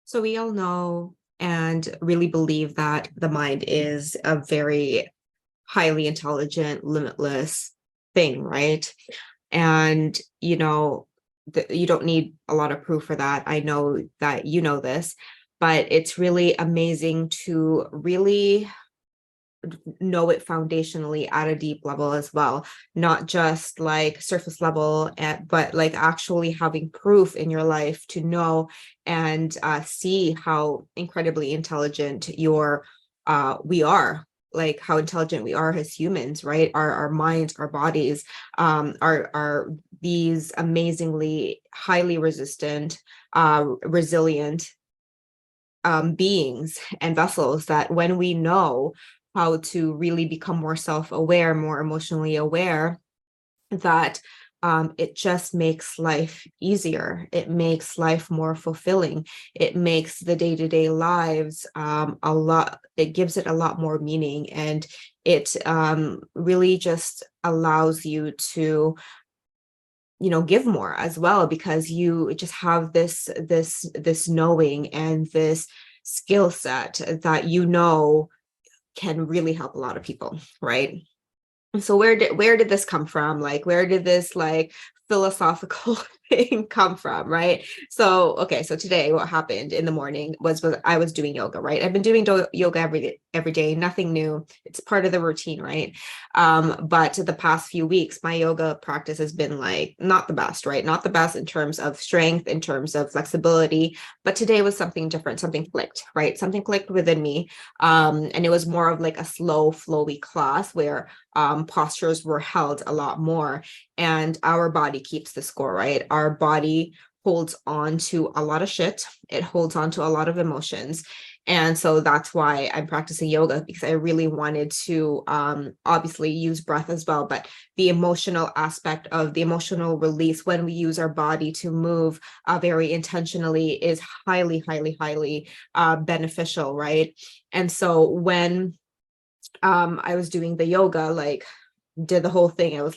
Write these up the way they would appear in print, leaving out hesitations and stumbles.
So we all know and really believe that the mind is a very highly intelligent, limitless thing, right? And you don't need a lot of proof for that. I know that you know this, but it's really amazing to really know it foundationally at a deep level as well, not just like surface level, but like actually having proof in your life to know and see how incredibly intelligent we are, like how intelligent we are as humans, right? Our minds, our bodies, are these amazingly highly resistant, resilient beings and vessels that when we know how to really become more self-aware, more emotionally aware, that it just makes life easier. It makes life more fulfilling. It makes the day-to-day lives it gives it a lot more meaning. And it really just allows you to give more as well, because you just have this knowing and this skill set that can really help a lot of people, right? So where did this come from? Like, where did this like philosophical thing come from, right? So okay, so today what happened in the morning was I was doing yoga, right? I've been doing yoga every day, nothing new. It's part of the routine, right? But the past few weeks my yoga practice has been like not the best, right? Not the best in terms of strength, in terms of flexibility, but today was something different. Something clicked, right? Something clicked within me. And it was more of like a slow flowy class where postures were held a lot more, and our body keeps the score, right? Our body holds on to a lot of shit. It holds on to a lot of emotions. And so that's why I'm practicing yoga, because I really wanted to obviously use breath as well, but the emotional aspect of the emotional release when we use our body to move very intentionally is highly, highly, highly beneficial, right? And so when I was doing the yoga, like did the whole thing. I was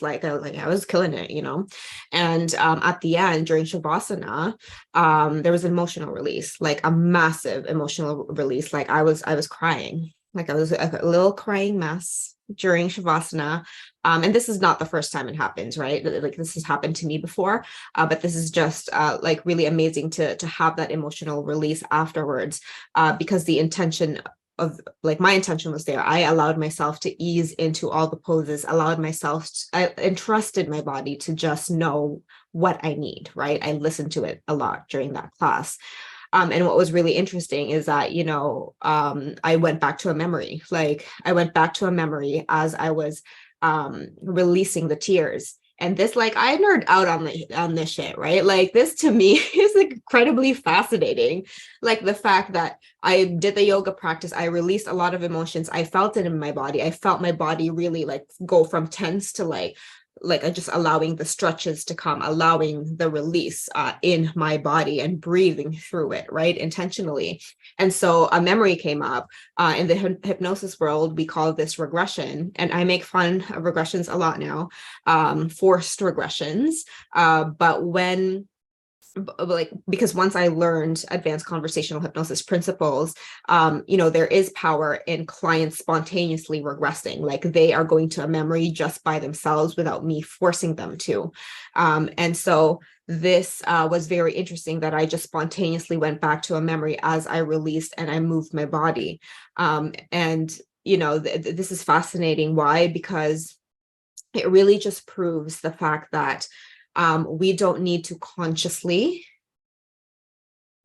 killing it, And at the end during Shavasana, there was an emotional release, like a massive emotional release. Like I was crying, like I was a little crying mess during Shavasana. And this is not the first time it happens, right? Like this has happened to me before, but this is just like really amazing to have that emotional release afterwards, because the intention of like my intention was there. I allowed myself to ease into all the poses, I entrusted my body to just know what I need, right? I listened to it a lot during that class. And what was really interesting is that, I went back to a memory. Like I went back to a memory as I was releasing the tears. And this, like, I nerd out on this shit, right? Like this to me is incredibly fascinating. Like the fact that I did the yoga practice, I released a lot of emotions. I felt it in my body. I felt my body really like go from tense to like just allowing the stretches to come, allowing the release in my body and breathing through it, right? Intentionally. And so a memory came up. In the hypnosis world, we call this regression. And I make fun of regressions a lot now, forced regressions. But when like because once I learned advanced conversational hypnosis principles, there is power in clients spontaneously regressing, like they are going to a memory just by themselves without me forcing them to. And so this was very interesting that I just spontaneously went back to a memory as I released and I moved my body. And this is fascinating. Why? Because it really just proves the fact that we don't need to consciously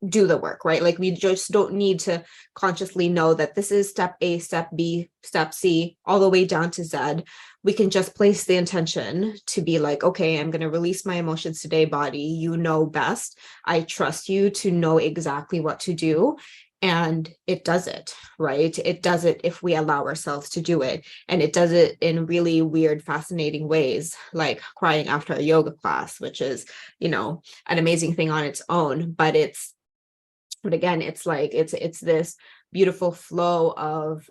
do the work, right? Like we just don't need to consciously know that this is step A, step B, step C, all the way down to Z. We can just place the intention to be like, okay, I'm going to release my emotions today, body. You know best. I trust you to know exactly what to do. And it does it, right? It does it if we allow ourselves to do it. And it does it in really weird, fascinating ways, like crying after a yoga class, which is, an amazing thing on its own. But again, it's like it's this beautiful flow of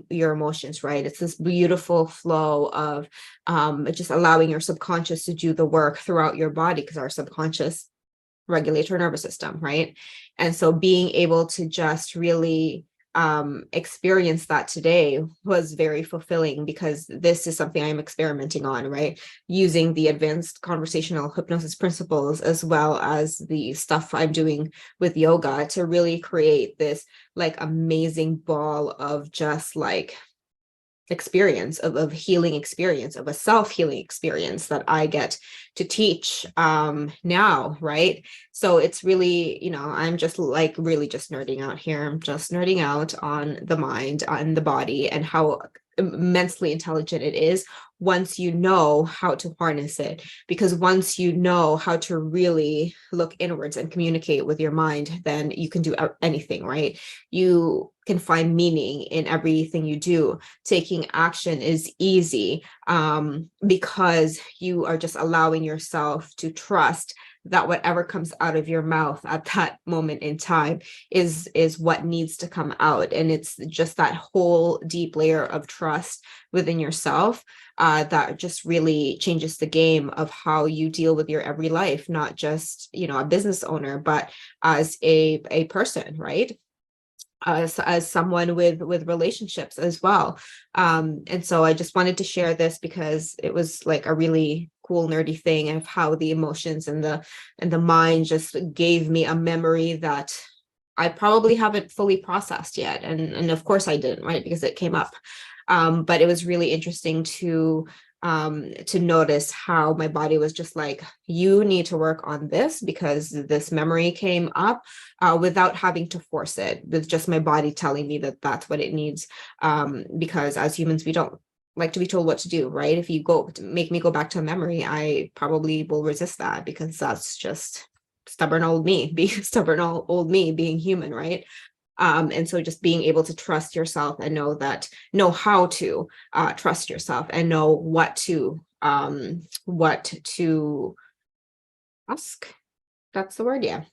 your emotions, right? It's this beautiful flow of just allowing your subconscious to do the work throughout your body, because our subconscious regulate our nervous system, right? And so being able to just really experience that today was very fulfilling, because this is something I'm experimenting on, right? Using the advanced conversational hypnosis principles as well as the stuff I'm doing with yoga to really create this like amazing ball of just like experience of healing experience, of a self-healing experience that I get to teach now, right? So it's really, I'm just like really just nerding out here. I'm just nerding out on the mind, on the body, and how immensely intelligent it is once you know how to harness it. Because once you know how to really look inwards and communicate with your mind, then you can do anything, right? You can find meaning in everything you do. Taking action is easy because you are just allowing yourself to trust that whatever comes out of your mouth at that moment in time is what needs to come out. And it's just that whole deep layer of trust within yourself that just really changes the game of how you deal with your every life, not just, a business owner, but as a person, right? As someone with relationships as well. And so I just wanted to share this because it was like a really cool nerdy thing of how the emotions and the mind just gave me a memory that I probably haven't fully processed yet. And of course I didn't, right? Because it came up. But it was really interesting to notice how my body was just like, you need to work on this because this memory came up without having to force it, with just my body telling me that that's what it needs. Because as humans, we don't like to be told what to do, right? If you make me go back to a memory, I probably will resist that because that's just stubborn old me, being human, right? And so just being able to trust yourself and know how to trust yourself and know what to ask. That's the word. Yeah.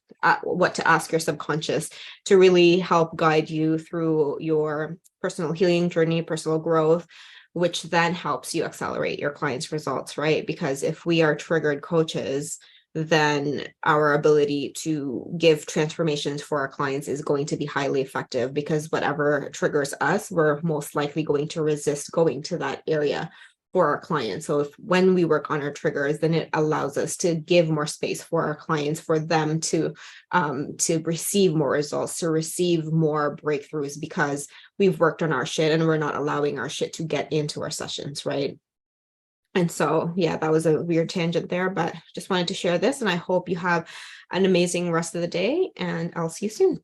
What to ask your subconscious to really help guide you through your personal healing journey, personal growth, which then helps you accelerate your clients' results, right? Because if we are triggered coaches, then our ability to give transformations for our clients is going to be highly effective, because whatever triggers us, we're most likely going to resist going to that area for our clients. So when we work on our triggers, then it allows us to give more space for our clients, for them to receive more results, to receive more breakthroughs, because we've worked on our shit and we're not allowing our shit to get into our sessions, right? And so, yeah, that was a weird tangent there, but just wanted to share this, and I hope you have an amazing rest of the day, and I'll see you soon.